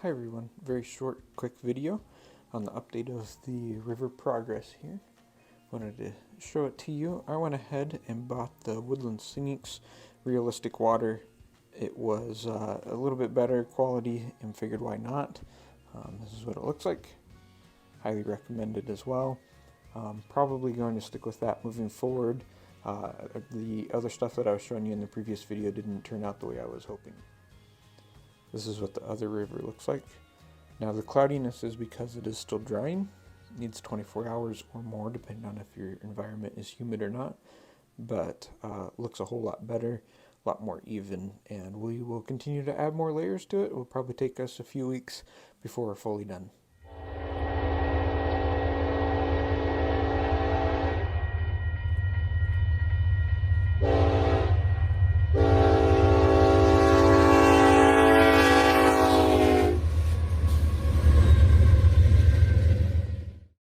Hi everyone, very short, quick video on the update of the river progress here. Wanted to show it to you. I went ahead and bought the Woodland Scenics realistic water. It was a little bit better quality and figured why not. This is what it looks like. Highly recommended as well. Probably going to stick with that moving forward. The other stuff that I was showing you in the previous video didn't turn out the way I was hoping. This is what the other river looks like. Now the cloudiness is because it is still drying. It needs 24 hours or more depending on if your environment is humid or not. But looks a whole lot better, a lot more even. And we will continue to add more layers to it. It will probably take us a few weeks before we're fully done.